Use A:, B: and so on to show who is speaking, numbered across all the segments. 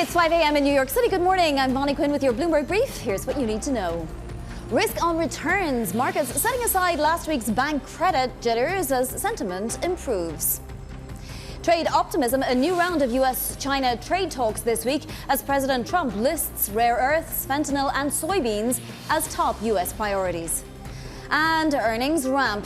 A: It's 5 a.m. in New York City. Good morning. I'm Bonnie Quinn with your Bloomberg Brief. Here's what you need to know. Risk on returns. Markets setting aside last week's bank credit jitters as sentiment improves. Trade optimism. A new round of US-China trade talks this week as President Trump lists rare earths, fentanyl and soybeans as top US priorities. And earnings ramp.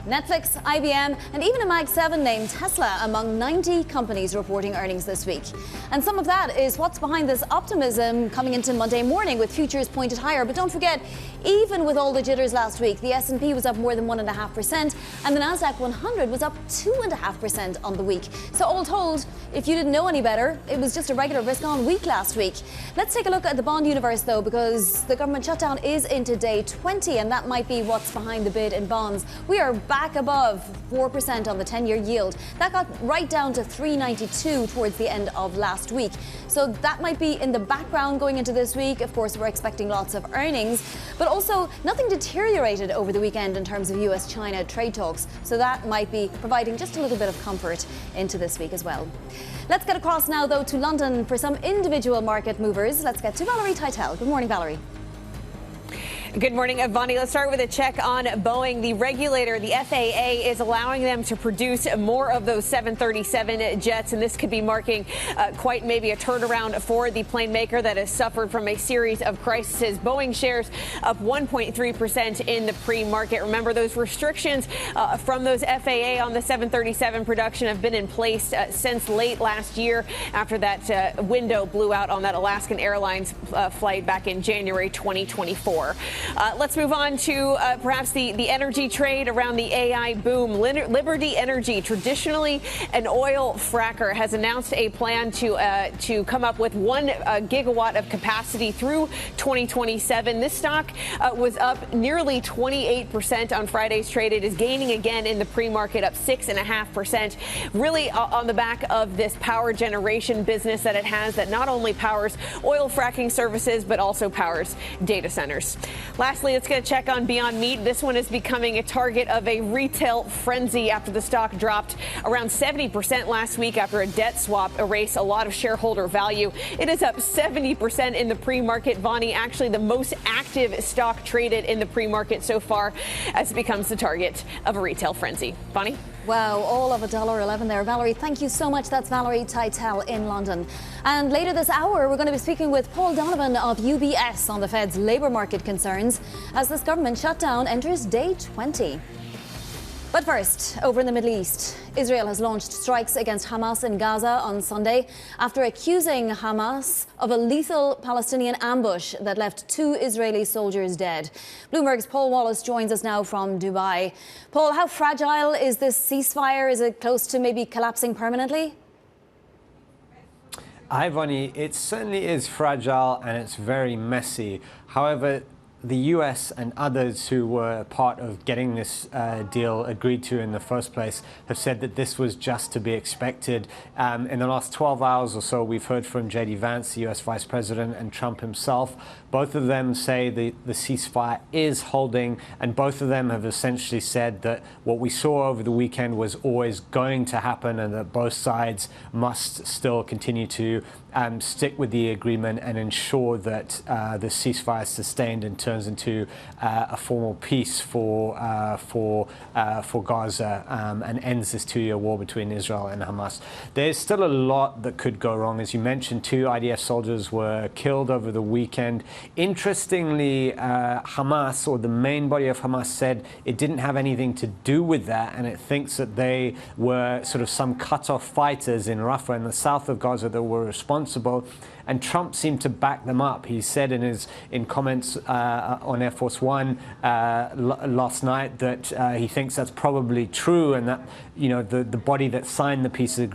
A: Netflix, IBM, and even a Mag 7 named Tesla among 90 companies reporting earnings this week. And some of that is what's behind this optimism coming into Monday morning with futures pointed higher. But don't forget, even with all the jitters last week, the S&P was up more than 1.5% and the Nasdaq 100 was up 2.5% on the week. So all told, if you didn't know any better, it was just a regular risk-on week last week. Let's take a look at the bond universe, though, because the government shutdown is into day 20, and that might be what's behind the bid in bonds. We are back above 4% on the 10-year yield. That got right down to 3.92 towards the end of last week. So that might be in the background going into this week. Of course, we're expecting lots of earnings, but also nothing deteriorated over the weekend in terms of US-China trade talks. So that might be providing just a little bit of comfort into this week as well. Let's get across now, though, to London for some individual market movers. Let's get to Valerie Teitel. Good morning, Valerie.
B: Good morning, Bonnie. Let's start with a check on Boeing. The regulator, the FAA, is allowing them to produce more of those 737 jets, and this could be marking quite maybe a turnaround for the plane maker that has suffered from a series of crises. Boeing shares up 1.3% in the pre-market. Remember, those restrictions from those FAA on the 737 production have been in place since late last year after that window blew out on that Alaskan Airlines flight back in January 2024. Let's move on to perhaps the energy trade around the AI boom. Liberty Energy, traditionally an oil fracker, has announced a plan to come up with 1 gigawatt of capacity through 2027. This stock was up nearly 28% on Friday's trade. It is gaining again in the pre-market, up 6.5%, really on the back of this power generation business that it has that not only powers oil fracking services, but also powers data centers. Lastly, let's get a check on Beyond Meat. This one is becoming a target of a retail frenzy after the stock dropped around 70% last week after a debt swap erased a lot of shareholder value. It is up 70% in the pre-market. Bonnie, actually the most active stock traded in the pre-market so far as it becomes the target of a retail frenzy. Bonnie?
A: Wow, all of $1.11 there. Valerie, thank you so much. That's Valerie Teitel in London. And later this hour, we're going to be speaking with Paul Donovan of UBS on the Fed's labour market concerns as this government shutdown enters day 20. But first, over in the Middle East, Israel has launched strikes against Hamas in Gaza on Sunday after accusing Hamas of a lethal Palestinian ambush that left 2 Israeli soldiers dead. Bloomberg's Paul Wallace joins us now from Dubai. Paul, how fragile is this ceasefire? Is it close to maybe collapsing permanently?
C: Hi, Bonnie. It certainly is fragile and it's very messy. However, the US and others who were part of getting this deal agreed to in the first place have said that this was just to be expected. In the last 12 hours or so, we've heard from J.D. Vance, the US Vice President, and Trump himself. Both of them say the ceasefire is holding, and both of them have essentially said that what we saw over the weekend was always going to happen and that both sides must still continue to stick with the agreement and ensure that the ceasefire is sustained and turns into a formal peace for Gaza and ends this 2-year war between Israel and Hamas. There's still a lot that could go wrong. As you mentioned, 2 IDF soldiers were killed over the weekend. Interestingly, Hamas, or the main body of Hamas, said it didn't have anything to do with that, and it thinks that they were sort of some cut-off fighters in Rafah in the south of Gaza that were responsible. And Trump seemed to back them up. He said in comments on Air Force One last night that he thinks that's probably true, and that the body that signed the peace, the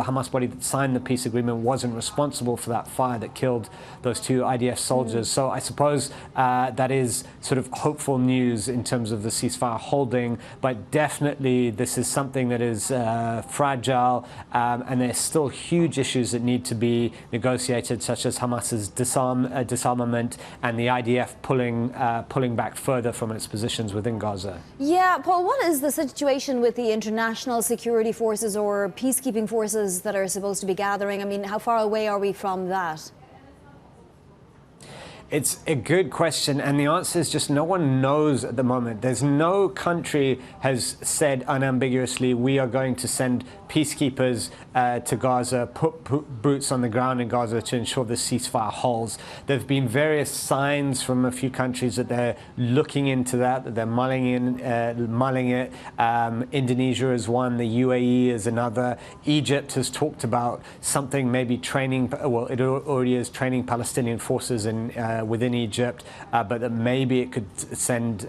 C: Hamas body that signed the peace agreement wasn't responsible for that fire that killed those 2 IDF soldiers. So I suppose that is sort of hopeful news in terms of the ceasefire holding, but definitely this is something that is fragile, and there's still huge issues that need to be negotiated, such as Hamas's disarmament and the IDF pulling back further from its positions within Gaza.
A: Yeah, Paul, what is the situation with the international security forces or peacekeeping forces that are supposed to be gathering? I mean, how far away are we from that?
C: It's a good question, and the answer is just no one knows at the moment. There's no country has said unambiguously, we are going to send peacekeepers to Gaza, put boots on the ground in Gaza to ensure the ceasefire holds. There have been various signs from a few countries that they're looking into that they're mulling it. Indonesia is one, the UAE is another. Egypt has talked about something, maybe training, well, it already is training Palestinian forces within Egypt, but that maybe it could send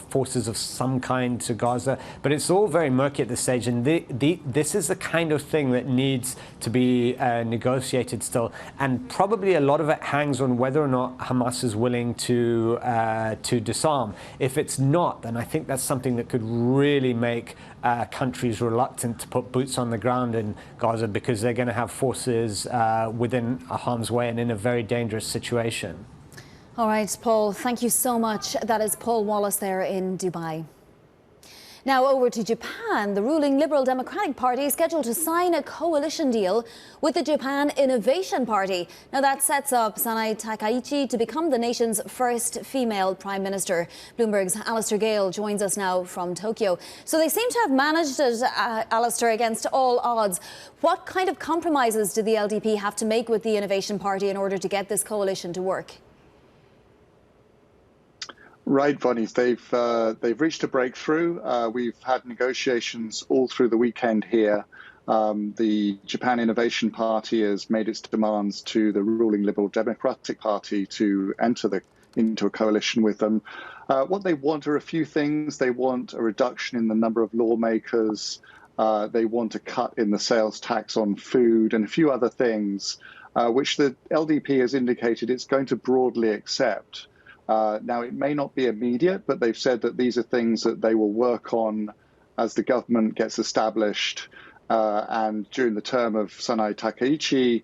C: forces of some kind to Gaza. But it's all very murky at this stage, and this is the kind of thing that needs to be negotiated still. And probably a lot of it hangs on whether or not Hamas is willing to disarm. If it's not, then I think that's something that could really make countries reluctant to put boots on the ground in Gaza, because they're going to have forces within harm's way and in a very dangerous situation.
A: All right, Paul, thank you so much. That is Paul Wallace there in Dubai. Now over to Japan. The ruling Liberal Democratic Party is scheduled to sign a coalition deal with the Japan Innovation Party. Now that sets up Sanae Takaichi to become the nation's first female prime minister. Bloomberg's Alistair Gale joins us now from Tokyo. So they seem to have managed it, Alistair, against all odds. What kind of compromises did the LDP have to make with the Innovation Party in order to get this coalition to work?
D: Right, Vonnie, they've reached a breakthrough. We've had negotiations all through the weekend here. The Japan Innovation Party has made its demands to the ruling Liberal Democratic Party to enter into a coalition with them. What they want are a few things. They want a reduction in the number of lawmakers. They want a cut in the sales tax on food and a few other things, which the LDP has indicated it's going to broadly accept. Now, it may not be immediate, but they've said that these are things that they will work on as the government gets established. And during the term of Sanae Takaichi,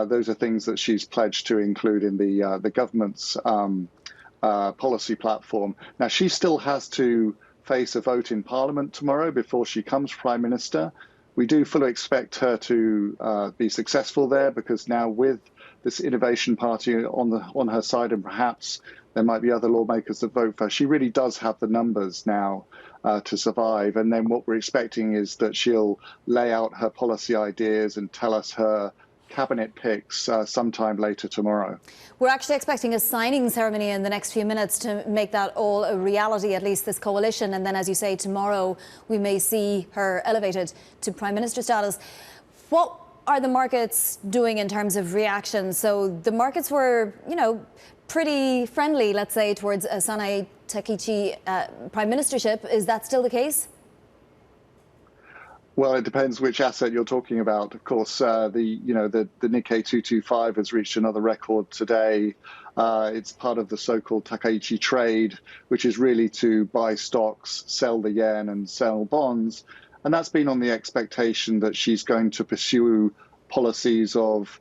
D: those are things that she's pledged to include in the government's policy platform. Now, she still has to face a vote in Parliament tomorrow before she becomes Prime Minister. We do fully expect her to be successful there, because now with this Innovation Party on her side, and perhaps there might be other lawmakers that vote for her, she really does have the numbers now to survive. And then what we're expecting is that she'll lay out her policy ideas and tell us her cabinet picks sometime later tomorrow.
A: We're actually expecting a signing ceremony in the next few minutes to make that all a reality, at least this coalition. And then, as you say, tomorrow we may see her elevated to Prime Minister status. What are the markets doing in terms of reaction? So the markets were, pretty friendly, let's say, towards Sanae Takaichi prime ministership. Is that still the case?
D: Well, it depends which asset you're talking about. Of course, the Nikkei 225 has reached another record today. It's part of the so-called Takaichi trade, which is really to buy stocks, sell the yen and sell bonds. And that's been on the expectation that she's going to pursue policies of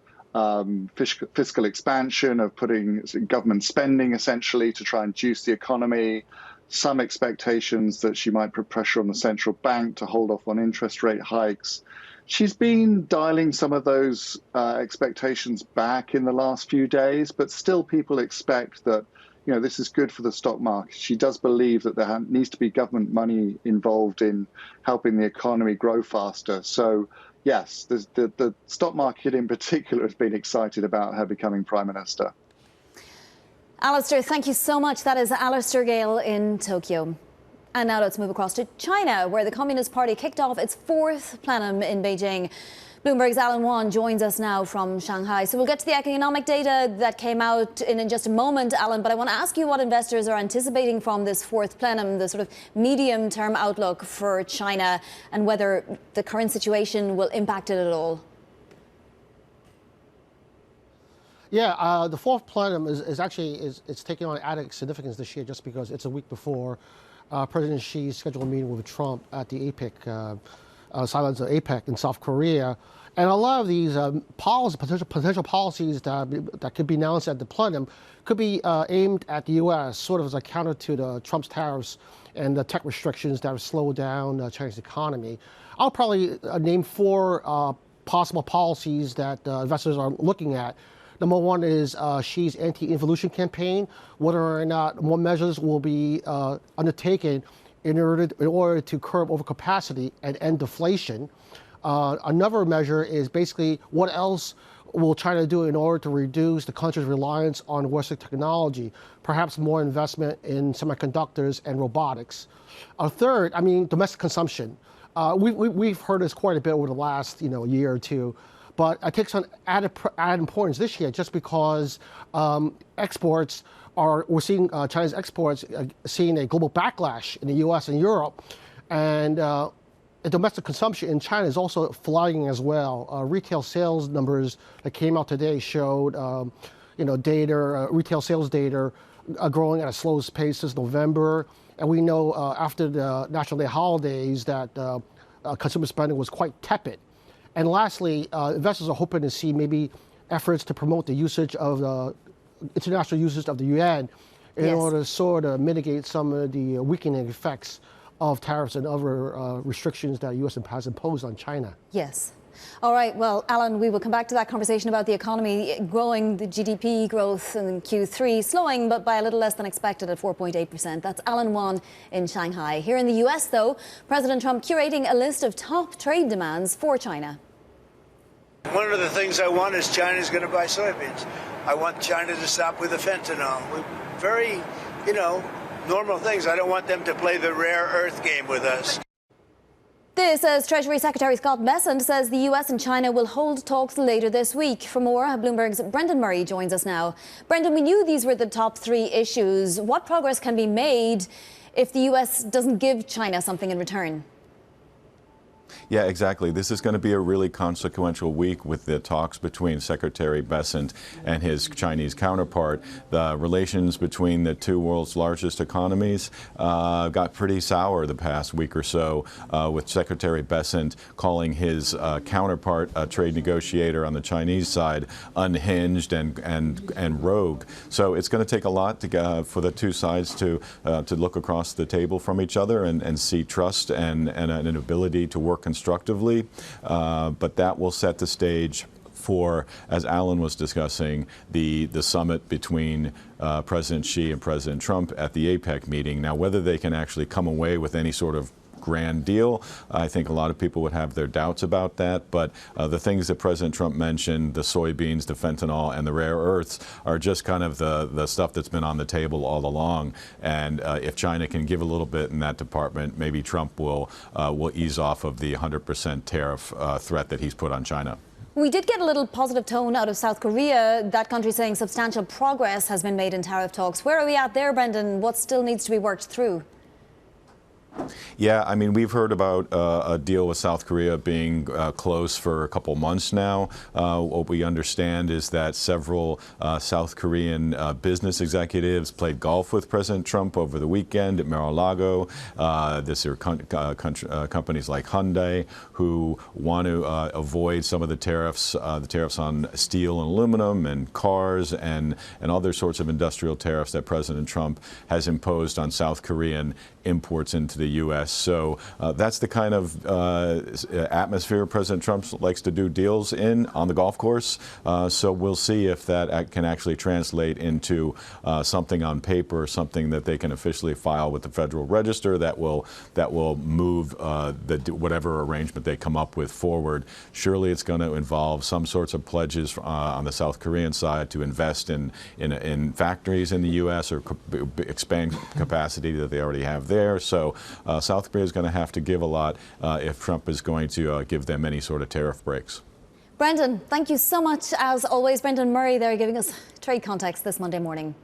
D: fiscal expansion, of putting government spending essentially to try and juice the economy. Some expectations that she might put pressure on the central bank to hold off on interest rate hikes. She's been dialing some of those expectations back in the last few days, but still people expect that this is good for the stock market. She does believe that there needs to be government money involved in helping the economy grow faster. So yes, the stock market in particular has been excited about her becoming Prime Minister.
A: Alistair, thank you so much. That is Alistair Gale in Tokyo. And now let's move across to China, where the Communist Party kicked off its fourth plenum in Beijing. Bloomberg's Alan Wan joins us now from Shanghai. So we'll get to the economic data that came out in just a moment, Alan, but I want to ask you what investors are anticipating from this fourth plenum, the sort of medium-term outlook for China, and whether the current situation will impact it at all.
E: Yeah, the fourth plenum is taking on added significance this year, just because it's a week before President Xi's scheduled meeting with Trump at the APEC silence of APEC in South Korea. And a lot of these potential policies that could be announced at the plenum could be aimed at the U.S., sort of as a counter to the Trump's tariffs and the tech restrictions that have slowed down the Chinese economy. I'll probably name 4 possible policies that investors are looking at. Number 1 is Xi's anti-involution campaign, whether or not more measures will be undertaken in order to curb overcapacity and end deflation. Another measure is basically what else will China do in order to reduce the country's reliance on Western technology, perhaps more investment in semiconductors and robotics. A third, domestic consumption. We've heard this quite a bit over the last year or two, but it takes on added importance this year just because we're seeing China's exports seeing a global backlash in the U.S. and Europe, and domestic consumption in China is also flying as well. Retail sales numbers that came out today showed, retail sales data growing at a slow pace since November. And we know after the National Day holidays that consumer spending was quite tepid. And lastly, investors are hoping to see maybe efforts to promote the usage of the international usage of the yuan in order to sort of mitigate some of the weakening effects of tariffs and other restrictions that the U.S. has imposed on China.
A: Yes. All right. Well, Alan, we will come back to that conversation about the economy growing, the GDP growth in Q3 slowing, but by a little less than expected at 4.8%. That's Alan Wan in Shanghai. Here in the U.S., though, President Trump curating a list of top trade demands for China.
F: One of the things I want is China's going to buy soybeans. I want China to stop with the fentanyl. Very, normal things. I don't want them to play the rare earth game with us.
A: This, as Treasury Secretary Scott Bessent says the U.S. and China will hold talks later this week. For more, Bloomberg's Brendan Murray joins us now. Brendan, we knew these were the top 3 issues. What progress can be made if the U.S. doesn't give China something in return?
G: Yeah, exactly. This is going to be a really consequential week with the talks between Secretary Bessent and his Chinese counterpart. The relations between the 2 world's largest economies got pretty sour the past week or so, with Secretary Bessent calling his counterpart, a trade negotiator on the Chinese side, unhinged and rogue. So it's going to take a lot for the 2 sides to look across the table from each other and see trust and an ability to work constructively, but that will set the stage for, as Alan was discussing, the summit between President Xi and President Trump at the APEC meeting. Now, whether they can actually come away with any sort of grand deal, I think a lot of people would have their doubts about that, but the things that President Trump mentioned, the soybeans, the fentanyl, and the rare earths, are just kind of the stuff that's been on the table all along. And if China can give a little bit in that department, maybe Trump will ease off of the 100% tariff threat that he's put on China.
A: We did get a little positive tone out of South Korea, that country saying substantial progress has been made in tariff talks. Where are we at there, Brendan? What still needs to be worked through?
G: Yeah, we've heard about a deal with South Korea being close for a couple months now. What we understand is that several South Korean business executives played golf with President Trump over the weekend at Mar-a-Lago. These are companies like Hyundai who want to avoid some of the tariffs on steel and aluminum and cars and other sorts of industrial tariffs that President Trump has imposed on South Korean imports into the U.S. So that's the kind of atmosphere President Trump likes to do deals in on the golf course. So we'll see if that can actually translate into something on paper, something that they can officially file with the Federal Register that will move whatever arrangement they come up with forward. Surely it's going to involve some sorts of pledges on the South Korean side to invest in factories in the U.S. or expand capacity that they already have there. So South Korea is going to have to give a lot if Trump is going to give them any sort of tariff breaks.
A: Brendan, thank you so much. As always, Brendan Murray there giving us trade context this Monday morning.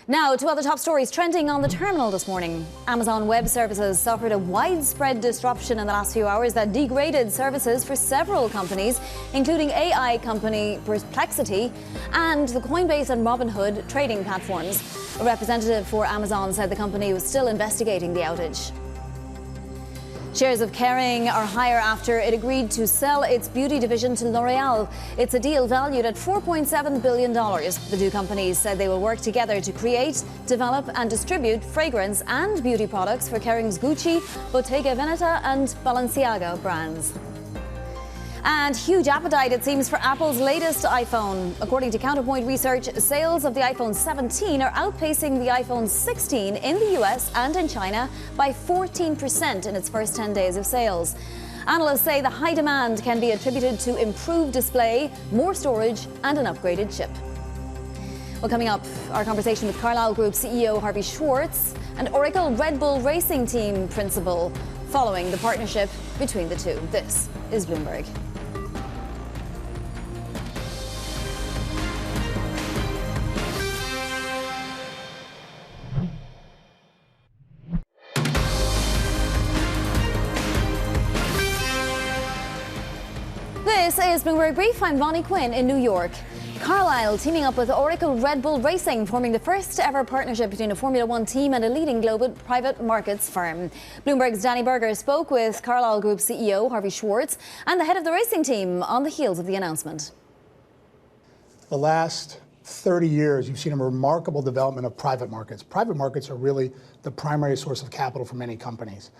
A: Now to other top stories trending on the terminal this morning. Amazon Web Services suffered a widespread disruption in the last few hours that degraded services for several companies, including AI company Perplexity and the Coinbase and Robinhood trading platforms. A representative for Amazon said the company was still investigating the outage. Shares of Kering are higher after it agreed to sell its beauty division to L'Oreal. It's a deal valued at $4.7 billion. The two companies said they will work together to create, develop and distribute fragrance and beauty products for Kering's Gucci, Bottega Veneta and Balenciaga brands. And huge appetite, it seems, for Apple's latest iPhone. According to Counterpoint Research, sales of the iPhone 17 are outpacing the iPhone 16 in the US and in China by 14% in its first 10 days of sales. Analysts say the high demand can be attributed to improved display, more storage and an upgraded chip. Well, coming up, our conversation with Carlyle Group CEO Harvey Schwartz and Oracle Red Bull Racing Team principal following the partnership between the two. This is Bloomberg. This is Bloomberg Brief. I'm Bonnie Quinn in New York. Carlyle teaming up with Oracle Red Bull Racing, forming the first ever partnership between a Formula One team and a leading global private markets firm. Bloomberg's Danny Berger spoke with Carlyle Group CEO Harvey Schwartz and the head of the racing team on the heels of the announcement.
H: The last 30 years, you've seen a remarkable development of private markets. Private markets are really the primary source of capital for many companies.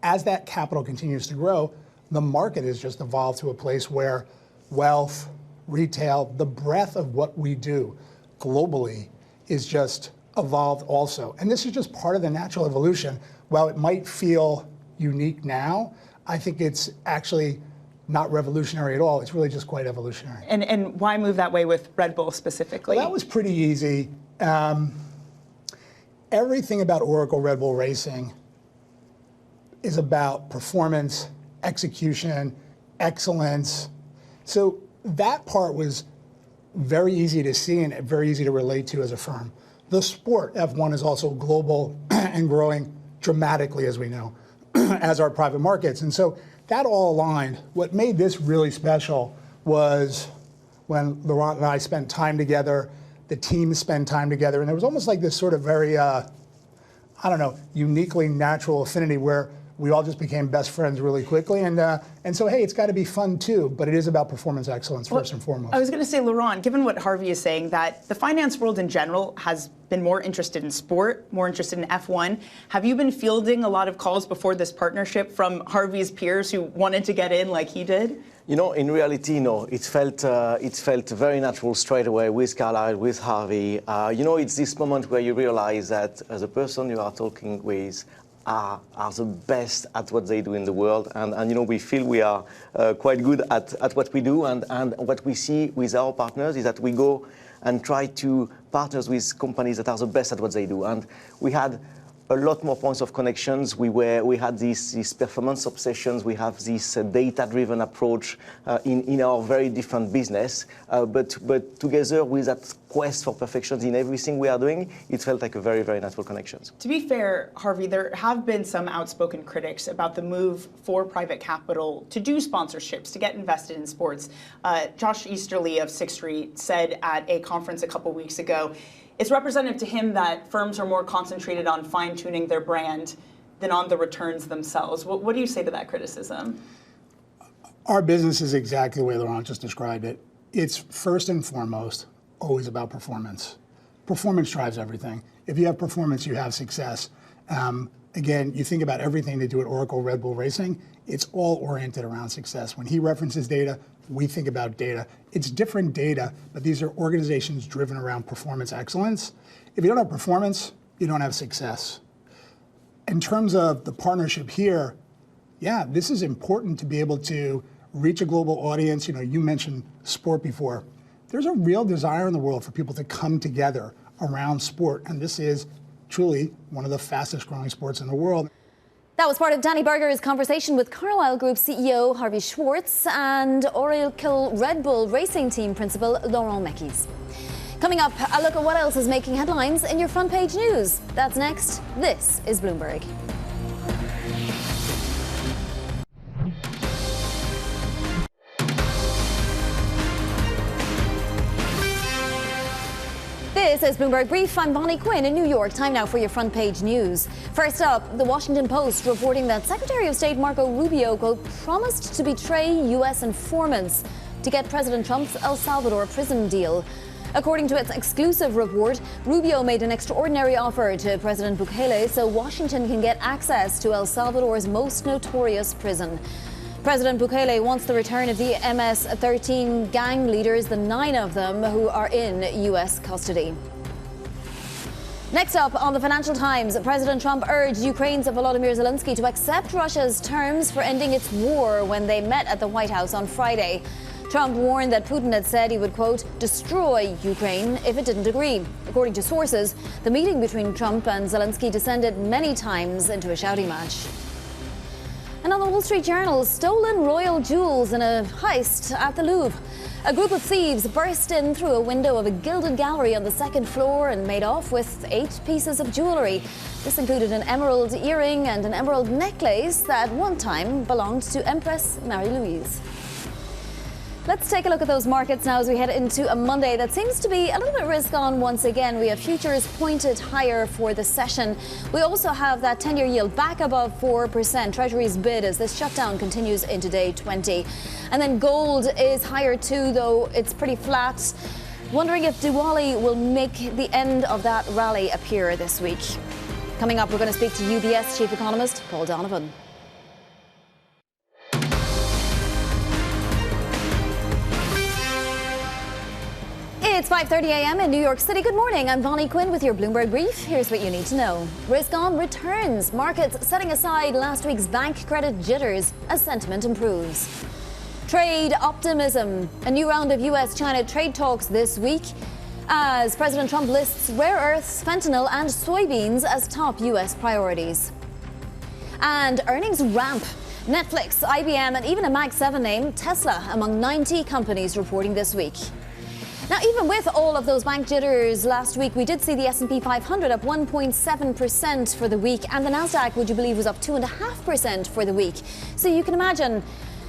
H: As that capital continues to grow, the market has just evolved to a place where wealth, retail, the breadth of what we do globally is just evolved also. And this is just part of the natural evolution. While it might feel unique now, I think it's actually not revolutionary at all. It's really just quite evolutionary.
I: And why move that way with Red Bull specifically?
H: Well, that was pretty easy. Everything about Oracle Red Bull Racing is about performance, execution, excellence. So that part was very easy to see and very easy to relate to as a firm. The sport, F1, is also global and growing dramatically, as we know, as are private markets. And so that all aligned. What made this really special was when Laurent and I spent time together, the team spent time together, and there was almost like this sort of very, uniquely natural affinity where we all just became best friends really quickly. And so, hey, it's got to be fun too, but it is about performance excellence first and foremost.
I: I was going to say, Laurent, given what Harvey is saying, that the finance world in general has been more interested in sport, more interested in F1. Have you been fielding a lot of calls before this partnership from Harvey's peers who wanted to get in like he did?
J: You know, in reality, no. It felt very natural straight away with Carlyle, with Harvey. It's this moment where you realize that the person you are talking with are the best at what they do in the world. And we feel we are quite good at what we do. And what we see with our partners is that we go and try to partner with companies that are the best at what they do. And we had a lot more points of connections. We had these performance obsessions. We have this data-driven approach in our very different business. But together with that quest for perfection in everything we are doing, it felt like a very, very natural connection.
I: To be fair, Harvey, there have been some outspoken critics about the move for private capital to do sponsorships, to get invested in sports. Josh Easterly of Sixth Street said at a conference a couple weeks ago, it's representative to him that firms are more concentrated on fine-tuning their brand than on the returns themselves. What do you say to that criticism?
H: Our business is exactly the way Laurent just described it. It's first and foremost always about performance. Performance drives everything. If you have performance, you have success. Again, you think about everything they do at Oracle Red Bull Racing, it's all oriented around success. When he references data, we think about data. It's different data, but these are organizations driven around performance excellence. If you don't have performance, you don't have success. In terms of the partnership here, yeah, this is important to be able to reach a global audience. You mentioned sport before. There's a real desire in the world for people to come together around sport, and this is truly one of the fastest growing sports in the world.
A: That was part of Danny Berger's conversation with Carlyle Group CEO Harvey Schwartz and Oracle Red Bull Racing Team principal Laurent Mekies. Coming up, a look at what else is making headlines in your front page news. That's next. This is Bloomberg. This is Bloomberg Brief. I'm Bonnie Quinn in New York. Time now for your front page news. First up, the Washington Post reporting that Secretary of State Marco Rubio, quote, promised to betray U.S. informants to get President Trump's El Salvador prison deal. According to its exclusive report, Rubio made an extraordinary offer to President Bukele so Washington can get access to El Salvador's most notorious prison. President Bukele wants the return of the MS-13 gang leaders, the 9 of them who are in U.S. custody. Next up on the Financial Times, President Trump urged Ukraine's Volodymyr Zelensky to accept Russia's terms for ending its war when they met at the White House on Friday. Trump warned that Putin had said he would, quote, destroy Ukraine if it didn't agree. According to sources, the meeting between Trump and Zelensky descended many times into a shouting match. And on the Wall Street Journal, stolen royal jewels in a heist at the Louvre. A group of thieves burst in through a window of a gilded gallery on the second floor and made off with 8 pieces of jewellery. This included an emerald earring and an emerald necklace that at one time belonged to Empress Marie-Louise. Let's take a look at those markets now as we head into a Monday that seems to be a little bit risk on once again. We have futures pointed higher for the session. We also have that 10-year yield back above 4%. Treasuries bid as this shutdown continues into day 20. And then gold is higher too, though it's pretty flat. Wondering if Diwali will make the end of that rally appear this week. Coming up, we're going to speak to UBS Chief Economist Paul Donovan. It's 5:30 a.m. in New York City. Good morning. I'm Bonnie Quinn with your Bloomberg Brief. Here's what you need to know. Risk on returns. Markets setting aside last week's bank credit jitters as sentiment improves. Trade optimism. A new round of U.S.-China trade talks this week as President Trump lists rare earths, fentanyl and soybeans as top U.S. priorities. And earnings ramp. Netflix, IBM and even a Mag 7 name, Tesla, among 90 companies reporting this week. Now, even with all of those bank jitters last week, we did see the S&P 500 up 1.7% for the week, and the Nasdaq, would you believe, was up 2.5% for the week. So you can imagine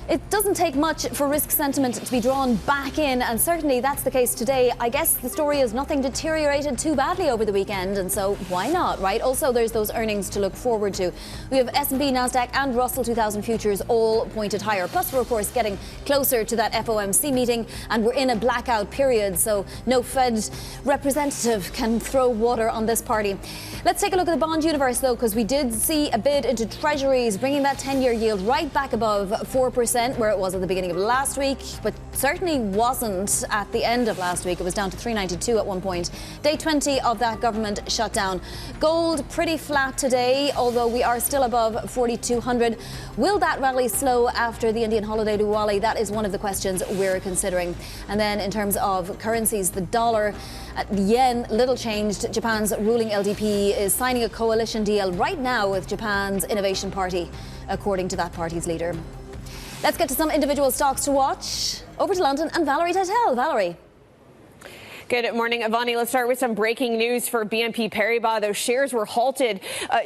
A: it doesn't take much for risk sentiment to be drawn back in, and certainly that's the case today. I guess the story is nothing deteriorated too badly over the weekend, and so why not, right? Also, there's those earnings to look forward to. We have S&P, Nasdaq and Russell 2000 futures all pointed higher. Plus, we're of course getting closer to that FOMC meeting, and we're in a blackout period, so no Fed representative can throw water on this party. Let's take a look at the bond universe, though, because we did see a bid into treasuries, bringing that 10-year yield right back above 4%. Where it was at the beginning of last week, but certainly wasn't at the end of last week. It was down to 392 at one point. Day 20 of that government shutdown. Gold pretty flat today, although we are still above 4,200. Will that rally slow after the Indian holiday Diwali? That is one of the questions we're considering. And then in terms of currencies, the dollar, the yen, little changed. Japan's ruling LDP is signing a coalition deal right now with Japan's Innovation Party, according to that party's leader. Let's get to some individual stocks to watch. Over to London and Valerie Titel. Valerie.
B: Good morning, Avani. Let's start with some breaking news for BNP Paribas. Those shares were halted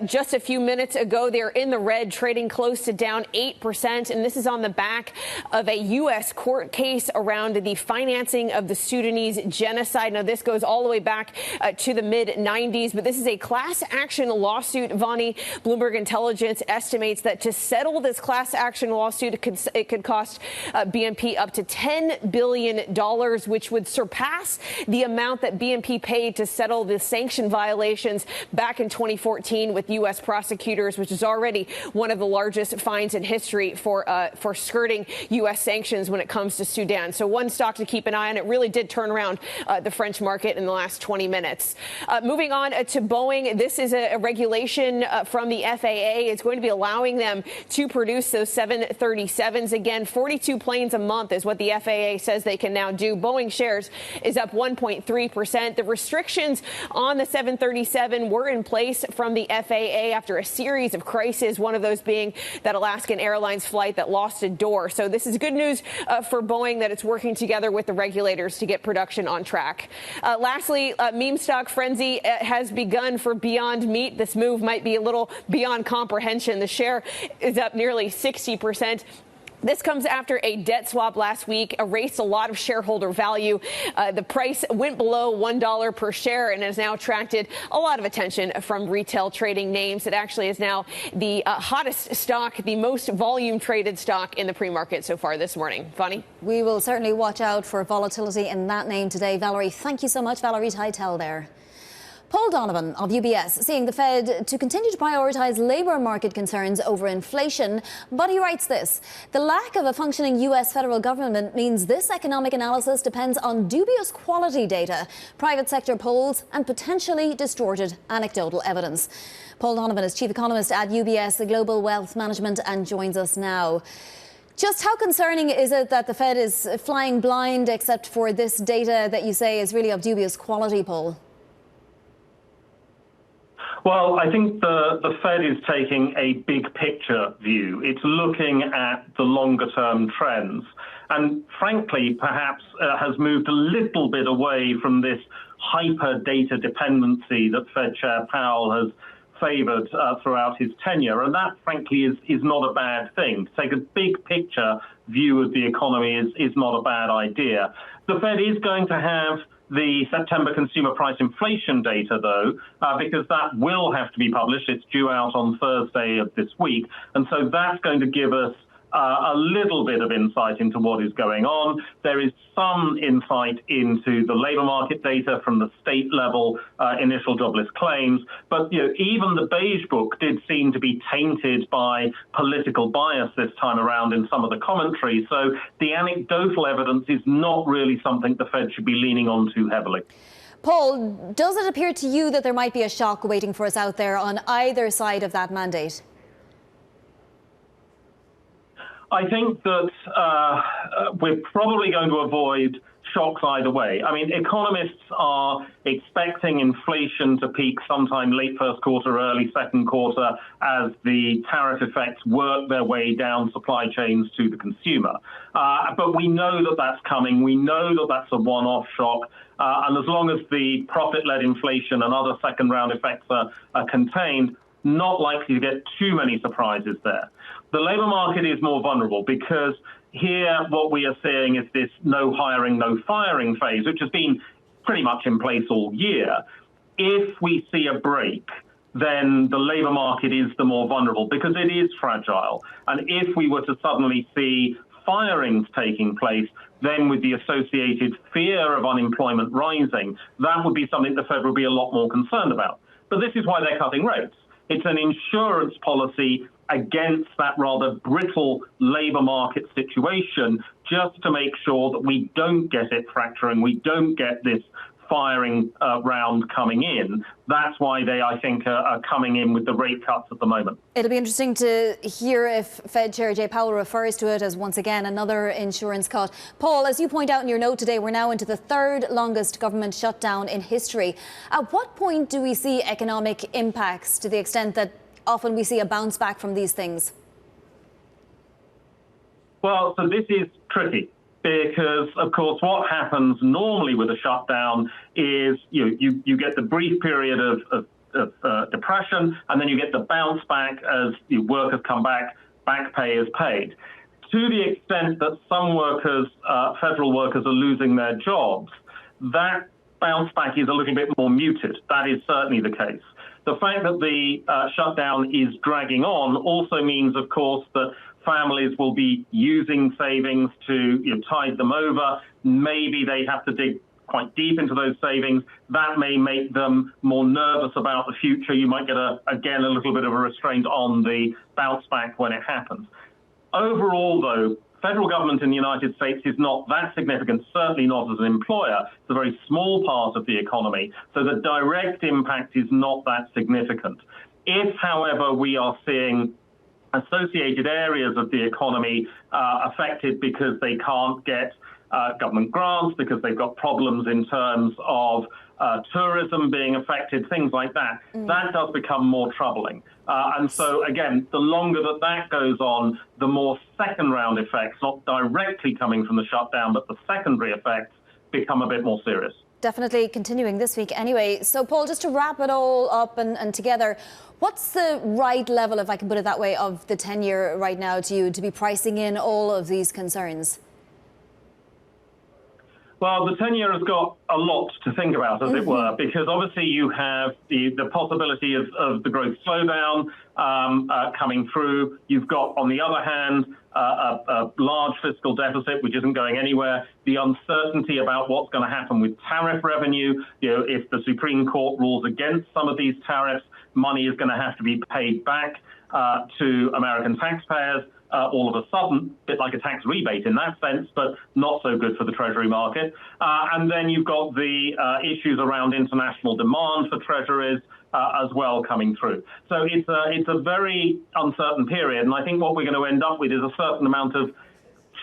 B: just a few minutes ago. They're in the red, trading close to down 8%. And this is on the back of a U.S. court case around the financing of the Sudanese genocide. Now, this goes all the way back to the mid-90s. But this is a class action lawsuit, Avani. Bloomberg Intelligence estimates that to settle this class action lawsuit, it could cost BNP up to $10 billion, which would surpass the amount that BNP paid to settle the sanction violations back in 2014 with U.S. prosecutors, which is already one of the largest fines in history for skirting U.S. sanctions when it comes to Sudan. So one stock to keep an eye on. It really did turn around the French market in the last 20 minutes. Moving on to Boeing, this is a regulation from the FAA. It's going to be allowing them to produce those 737s again. 42 planes a month is what the FAA says they can now do. Boeing shares is up 1.3%. The restrictions on the 737 were in place from the FAA after a series of crises, one of those being that Alaskan Airlines flight that lost a door. So this is good news for Boeing that it's working together with the regulators to get production on track. Lastly, meme stock frenzy has begun for Beyond Meat. This move might be a little beyond comprehension. The share is up nearly 60%. This comes after a debt swap last week erased a lot of shareholder value. The price went below $1 per share and has now attracted a lot of attention from retail trading names. It actually is now the hottest stock, the most volume traded stock in the pre-market so far this morning. Vonnie?
A: We will certainly watch out for volatility in that name today. Valerie, thank you so much. Valerie Teitel there. Paul Donovan of UBS seeing the Fed to continue to prioritise labour market concerns over inflation. But he writes this: the lack of a functioning US federal government means this economic analysis depends on dubious quality data, private sector polls and potentially distorted anecdotal evidence. Paul Donovan is chief economist at UBS Global Wealth Management and joins us now. Just how concerning is it that the Fed is flying blind except for this data that you say is really of dubious quality, Paul?
K: Well, I think the Fed is taking a big picture view. It's looking at the longer term trends and frankly, perhaps has moved a little bit away from this hyper data dependency that Fed Chair Powell has favored throughout his tenure. And that, frankly, is not a bad thing. To take a big picture view of the economy is not a bad idea. The Fed is going to have the September consumer price inflation data, though, because that will have to be published. It's due out on Thursday of this week. And so that's going to give us a little bit of insight into what is going on. There is some insight into the labour market data from the state level initial jobless claims. But even the Beige Book did seem to be tainted by political bias this time around in some of the commentary. So the anecdotal evidence is not really something the Fed should be leaning on too heavily.
A: Paul, does it appear to you that there might be a shock waiting for us out there on either side of that mandate?
K: I think that we're probably going to avoid shocks either way. I mean, economists are expecting inflation to peak sometime late first quarter, early second quarter, as the tariff effects work their way down supply chains to the consumer. But we know that that's coming. We know that that's a one-off shock. And as long as the profit-led inflation and other second-round effects are contained, not likely to get too many surprises there. The labour market is more vulnerable because here what we are seeing is this no hiring, no firing phase, which has been pretty much in place all year. If we see a break, then the labour market is the more vulnerable because it is fragile. And if we were to suddenly see firings taking place, then with the associated fear of unemployment rising, that would be something the Fed would be a lot more concerned about. But this is why they're cutting rates. It's an insurance policy against that rather brittle labour market situation, just to make sure that we don't get it fracturing, we don't get this firing round coming in. That's why they, I think, are coming in with the rate cuts at the moment.
A: It'll be interesting to hear if Fed Chair Jay Powell refers to it as, once again, another insurance cut. Paul, as you point out in your note today, we're now into the third longest government shutdown in history. At what point do we see economic impacts to the extent that often we see a bounce back from these things?
K: Well, so this is tricky. Because, of course, what happens normally with a shutdown is you get the brief period of depression, and then you get the bounce back as the workers come back pay is paid. To the extent that some workers, federal workers, are losing their jobs, that bounce back is a little bit more muted. That is certainly the case. The fact that the shutdown is dragging on also means, of course, that families will be using savings to tide them over. Maybe they have to dig quite deep into those savings. That may make them more nervous about the future. You might get, again, a little bit of a restraint on the bounce back when it happens. Overall, though, federal government in the United States is not that significant, certainly not as an employer. It's a very small part of the economy, so the direct impact is not that significant. If, however, we are seeing associated areas of the economy affected because they can't get government grants, because they've got problems in terms of tourism being affected, things like that, that does become more troubling. And so, again, the longer that goes on, the more second-round effects, not directly coming from the shutdown, but the secondary effects, become a bit more serious.
A: definitely continuing this week anyway. So, Paul, just to wrap it all up and together, what's the right level, if I can put it that way, of the 10-year right now to be pricing in all of these concerns?
K: Well, the 10-year has got a lot to think about, as it were, because obviously you have the possibility of the growth slowdown coming through. You've got, on the other hand, a large fiscal deficit, which isn't going anywhere. The uncertainty about what's going to happen with tariff revenue. If the Supreme Court rules against some of these tariffs, money is going to have to be paid back to American taxpayers. All of a sudden, a bit like a tax rebate in that sense, but not so good for the Treasury market. And then you've got the issues around international demand for Treasuries as well coming through. So it's a very uncertain period. And I think what we're going to end up with is a certain amount of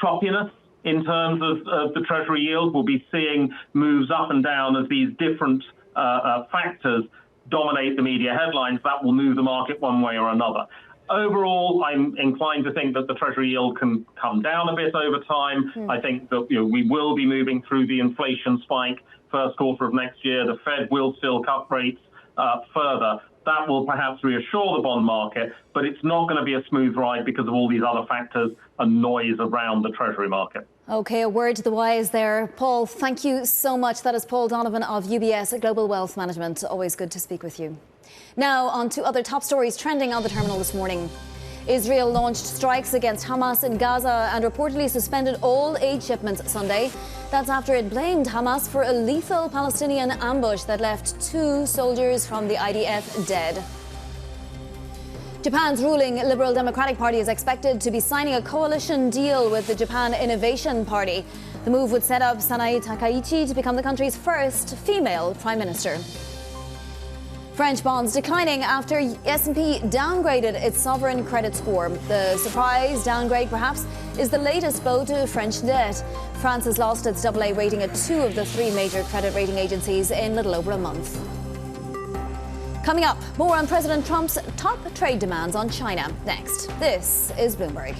K: choppiness in terms of the Treasury yield. We'll be seeing moves up and down as these different factors dominate the media headlines. That will move the market one way or another. Overall, I'm inclined to think that the Treasury yield can come down a bit over time. I think that we will be moving through the inflation spike first quarter of next year. The Fed will still cut rates further. That will perhaps reassure the bond market, but it's not going to be a smooth ride because of all these other factors and noise around the Treasury market.
A: OK, a word to the wise there. Paul, thank you so much. That is Paul Donovan of UBS Global Wealth Management. Always good to speak with you. Now on to other top stories trending on the terminal this morning. Israel launched strikes against Hamas in Gaza and reportedly suspended all aid shipments Sunday. That's after it blamed Hamas for a lethal Palestinian ambush that left 2 soldiers from the IDF dead. Japan's ruling Liberal Democratic Party is expected to be signing a coalition deal with the Japan Innovation Party. The move would set up Sanae Takaichi to become the country's first female prime minister. French bonds declining after S&P downgraded its sovereign credit score. The surprise downgrade, perhaps, is the latest blow to French debt. France has lost its AA rating at 2 of the 3 major credit rating agencies in little over a month. Coming up, more on President Trump's top trade demands on China. Next, this is Bloomberg.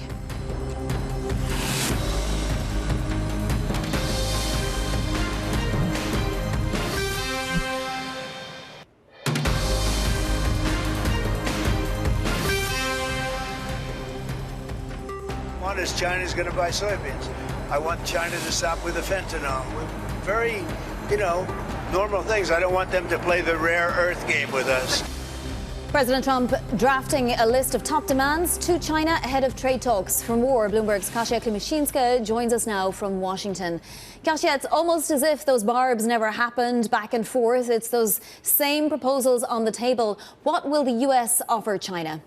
F: One is China's going to buy soybeans. I want China to stop with the fentanyl. Very, normal things. I don't want them to play the rare earth game with us.
A: President Trump drafting a list of top demands to China ahead of trade talks. For more, Bloomberg's Kasia Klimaszinska joins us now from Washington. Kasia, it's almost as if those barbs never happened back and forth. It's those same proposals on the table. What will the U.S. offer China?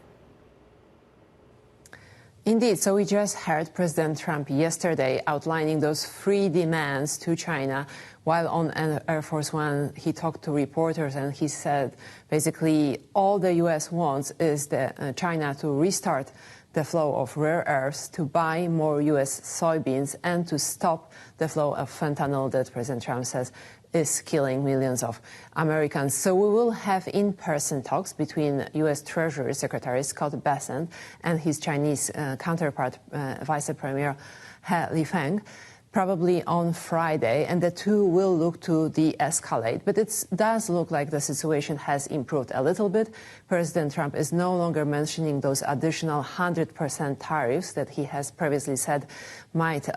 L: Indeed. So we just heard President Trump yesterday outlining those 3 demands to China. While on Air Force One, he talked to reporters and he said basically all the U.S. wants is China to restart the flow of rare earths, to buy more U.S. soybeans, and to stop the flow of fentanyl that President Trump says is killing millions of Americans. So we will have in-person talks between U.S. Treasury Secretary Scott Bessent and his Chinese counterpart, Vice Premier He Lifeng, probably on Friday, and the 2 will look to de-escalate. But it does look like the situation has improved a little bit. President Trump is no longer mentioning those additional 100% tariffs that he has previously said might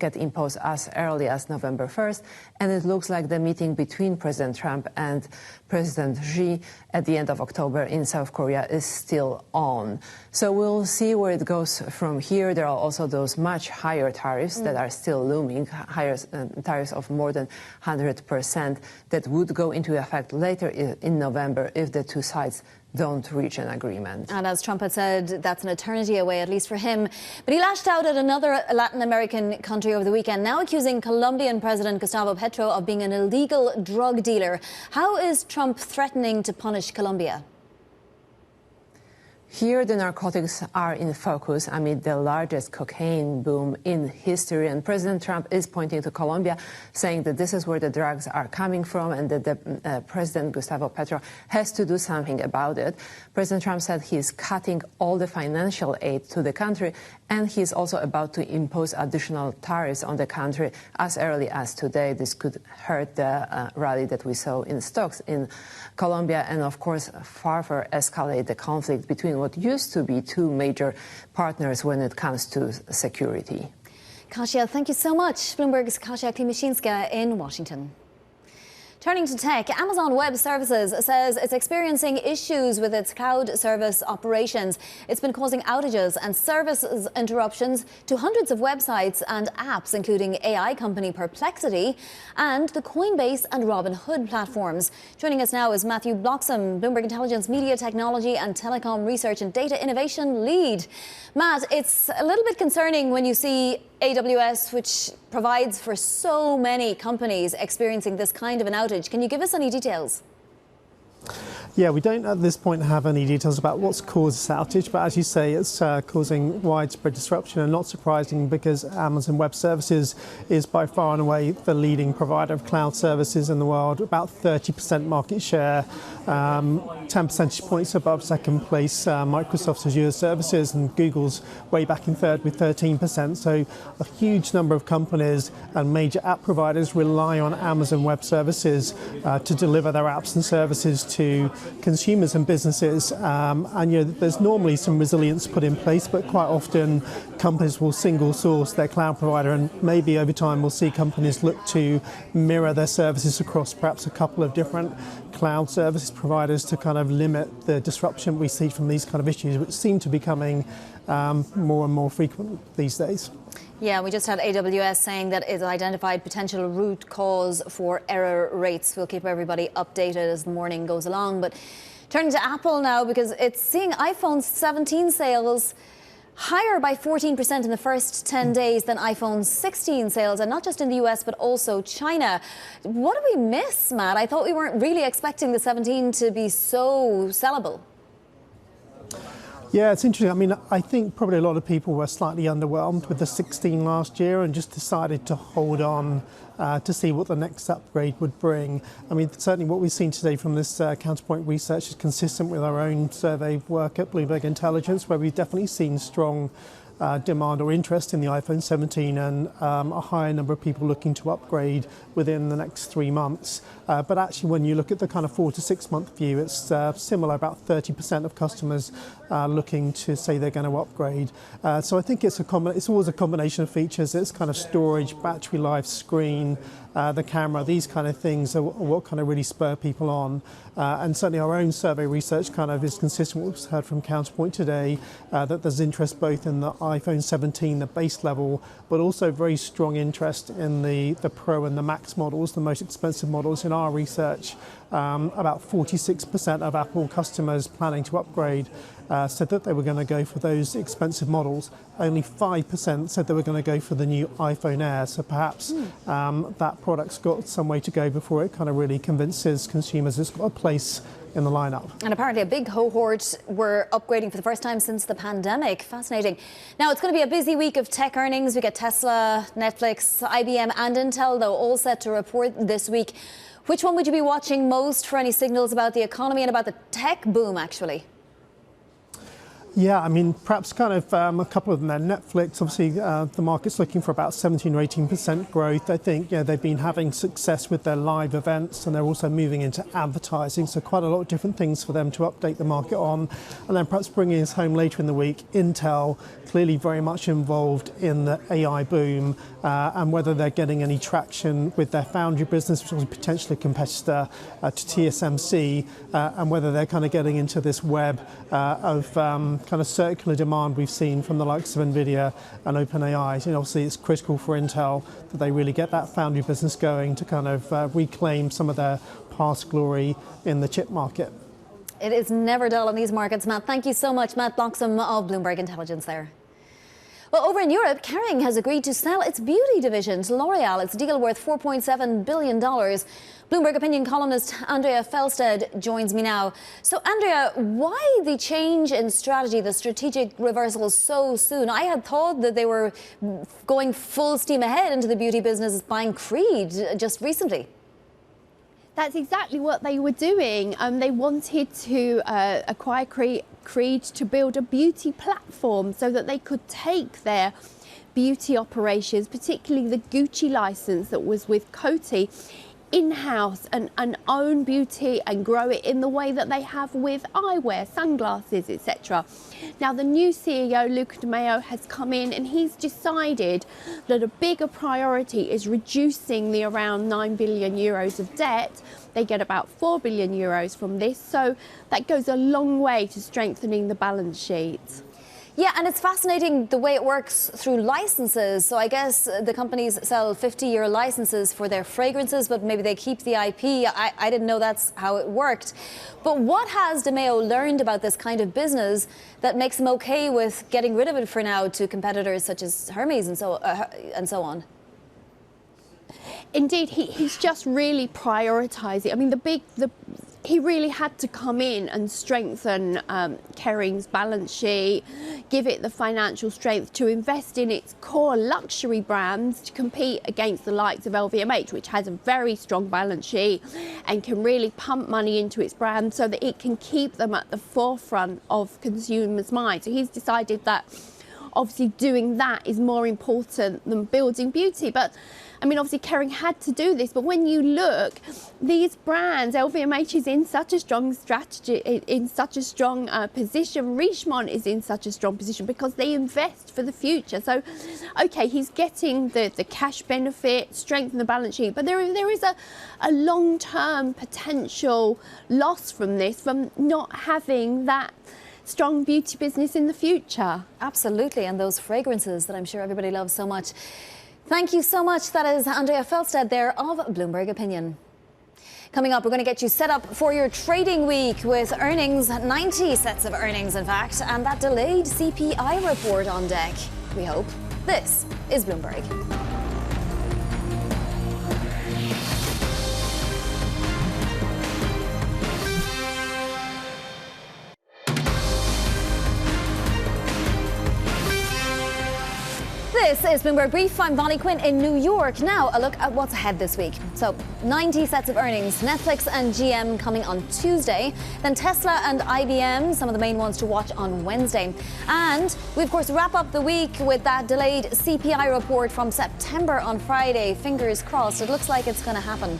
L: get imposed as early as November 1st. And it looks like the meeting between President Trump and President Xi at the end of October in South Korea is still on. So we'll see where it goes from here. There are also those much higher tariffs that are still looming, higher tariffs of more than 100% that would go into effect later in November if the 2 sides don't reach an agreement.
A: And as Trump had said, that's an eternity away, at least for him. But he lashed out at another Latin American country over the weekend, now accusing Colombian President Gustavo Petro of being an illegal drug dealer. How is Trump threatening to punish Colombia?
L: Here, the narcotics are in focus amid the largest cocaine boom in history. And President Trump is pointing to Colombia, saying that this is where the drugs are coming from and that the President Gustavo Petro has to do something about it. President Trump said he's cutting all the financial aid to the country And he's also about to impose additional tariffs on the country as early as today. This could hurt the rally that we saw in stocks in Colombia and, of course, further escalate the conflict between what used to be two major partners when it comes to security.
A: Kasia, thank you so much. Bloomberg's Kasia Klimashinska in Washington. Turning to tech, Amazon Web Services says it's experiencing issues with its cloud service operations. It's been causing outages and services interruptions to hundreds of websites and apps, including AI company Perplexity and the Coinbase and Robinhood platforms. Joining us now is Matthew Bloxham, Bloomberg Intelligence Media Technology and Telecom Research and Data Innovation Lead. Matt, it's a little bit concerning when you see AWS, which provides for so many companies, experiencing this kind of an outage. Can you give us any details?
M: Yeah, we don't at this point have any details about what's caused this outage, but as you say, it's causing widespread disruption, and not surprising because Amazon Web Services is by far and away the leading provider of cloud services in the world, about 30% market share, 10 percentage points above second place Microsoft's Azure services, and Google's way back in third with 13%. So a huge number of companies and major app providers rely on Amazon Web Services to deliver their apps and services to consumers and businesses, and there's normally some resilience put in place, but quite often companies will single source their cloud provider, and maybe over time we'll see companies look to mirror their services across perhaps a couple of different cloud services providers to kind of limit the disruption we see from these kind of issues, which seem to be becoming more and more frequent these days.
A: Yeah, we just had AWS saying that it's identified potential root cause for error rates. We'll keep everybody updated as the morning goes along. But turning to Apple now, because it's seeing iPhone 17 sales higher by 14% in the first 10 days than iPhone 16 sales, and not just in the US, but also China. What did we miss, Matt? I thought we weren't really expecting the 17 to be so sellable.
M: Yeah, it's interesting. I mean, I think probably a lot of people were slightly underwhelmed with the 16 last year and just decided to hold on to see what the next upgrade would bring. I mean, certainly what we've seen today from this Counterpoint research is consistent with our own survey work at Bloomberg Intelligence, where we've definitely seen strong demand or interest in the iPhone 17 and a higher number of people looking to upgrade within the next 3 months. But actually, when you look at the kind of 4 to 6 month view, it's similar, about 30% of customers looking to say they're going to upgrade. So I think it's always a combination of features. It's kind of storage, battery life, screen, the camera, these kind of things are what kind of really spur people on. And certainly our own survey research kind of is consistent with what we've heard from Counterpoint today, that there's interest both in the iPhone 17, the base level, but also very strong interest in the Pro and the Max models, the most expensive models. In our research, about 46% of Apple customers planning to upgrade said that they were going to go for those expensive models. Only 5% said they were going to go for the new iPhone Air. So perhaps that product's got some way to go before it kind of really convinces consumers it's got a place in the lineup.
A: And apparently a big cohort were upgrading for the first time since the pandemic. Fascinating. Now, it's going to be a busy week of tech earnings. We get Tesla, Netflix, IBM and Intel, though, all set to report this week. Which one would you be watching most for any signals about the economy and about the tech boom, actually?
M: Yeah, I mean, perhaps kind of a couple of them there. Netflix, obviously, the market's looking for about 17 or 18% growth. I think they've been having success with their live events, and they're also moving into advertising. So quite a lot of different things for them to update the market on. And then perhaps bringing us home later in the week, Intel, clearly very much involved in the AI boom, and whether they're getting any traction with their foundry business, which is potentially a competitor to TSMC, and whether they're kind of getting into this web of kind of circular demand we've seen from the likes of NVIDIA and OpenAI. And obviously it's critical for Intel that they really get that foundry business going to kind of reclaim some of their past glory in the chip market.
A: It is never dull in these markets, Matt. Thank you so much, Matt Bloxham of Bloomberg Intelligence there. Well, over in Europe, Kering has agreed to sell its beauty division to L'Oreal. It's a deal worth $4.7 billion. Bloomberg opinion columnist Andrea Felsted joins me now. So, Andrea, why the change in strategy, the strategic reversal so soon? I had thought that they were going full steam ahead into the beauty business, buying Creed just recently.
N: That's exactly what they were doing. They wanted to acquire Creed to build a beauty platform so that they could take their beauty operations, particularly the Gucci license that was with Coty, in-house and own beauty and grow it in the way that they have with eyewear, sunglasses, etc. Now, the new CEO, Luca Di Maio, has come in and he's decided that a bigger priority is reducing the around 9 billion euros of debt. They get about 4 billion euros from this, so that goes a long way to strengthening the balance sheet.
A: Yeah, and it's fascinating the way it works through licenses. So I guess the companies sell 50-year licenses for their fragrances, but maybe they keep the IP. I didn't know that's how it worked. But what has Di Maio learned about this kind of business that makes him okay with getting rid of it for now to competitors such as Hermes and so on?
N: Indeed, he's just really prioritising. I mean, he really had to come in and strengthen Kering's balance sheet, give it the financial strength to invest in its core luxury brands to compete against the likes of LVMH, which has a very strong balance sheet and can really pump money into its brands so that it can keep them at the forefront of consumers' minds. So he's decided that obviously doing that is more important than building beauty. But I mean, obviously Kering had to do this, but when you look, these brands, LVMH is in such a strong strategy, in such a strong position. Richemont is in such a strong position because they invest for the future. So, okay, he's getting the cash benefit, strengthen the balance sheet, but there is a long-term potential loss from this, from not having that strong beauty business in the future.
A: Absolutely, and those fragrances that I'm sure everybody loves so much. Thank you so much. That is Andrea Felstad there of Bloomberg Opinion. Coming up, we're going to get you set up for your trading week with earnings, 90 sets of earnings, in fact, and that delayed CPI report on deck, we hope. This is Bloomberg. This is Bloomberg Brief. I'm Bonnie Quinn in New York. Now, a look at what's ahead this week. So, 90 sets of earnings. Netflix and GM coming on Tuesday. Then Tesla and IBM, some of the main ones to watch on Wednesday. And we, of course, wrap up the week with that delayed CPI report from September on Friday. Fingers crossed. It looks like it's going to happen.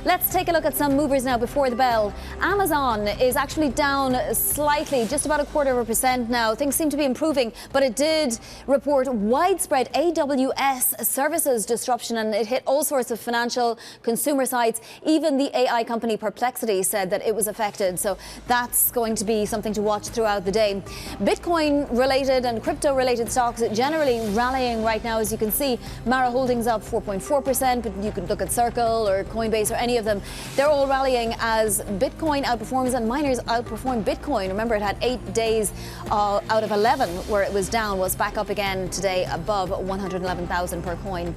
A: Let's take a look at some movers now before the bell. Amazon is actually down slightly, just about 0.25% now. Things seem to be improving, but it did report widespread AWS services disruption, and it hit all sorts of financial consumer sites. Even the AI company Perplexity said that it was affected. So that's going to be something to watch throughout the day. Bitcoin-related and crypto-related stocks generally rallying right now, as you can see. Mara Holdings up 4.4%, but you could look at Circle or Coinbase or any of them. They're all rallying as Bitcoin outperforms and miners outperform Bitcoin. Remember, it had 8 days out of 11 where it was down, was back up again today above 111,000 per coin.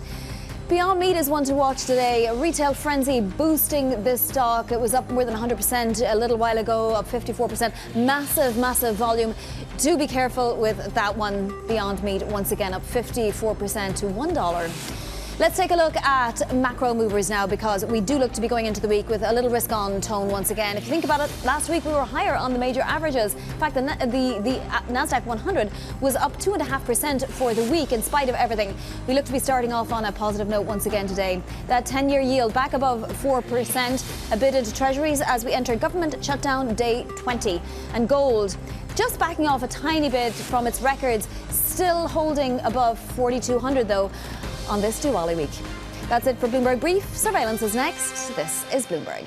A: Beyond Meat is one to watch today. A retail frenzy boosting this stock. It was up more than 100% a little while ago, up 54%. Massive volume. Do be careful with that one. Beyond Meat, once again, up 54% to $1. Let's take a look at macro movers now, because we do look to be going into the week with a little risk-on tone once again. If you think about it, last week we were higher on the major averages. In fact, the NASDAQ 100 was up 2.5% for the week in spite of everything. We look to be starting off on a positive note once again today. That 10-year yield back above 4%, a bid into treasuries as we enter government shutdown day 20. And gold, just backing off a tiny bit from its records, still holding above 4,200 though on this Diwali week. That's it for Bloomberg Brief. Surveillance is next. This is Bloomberg.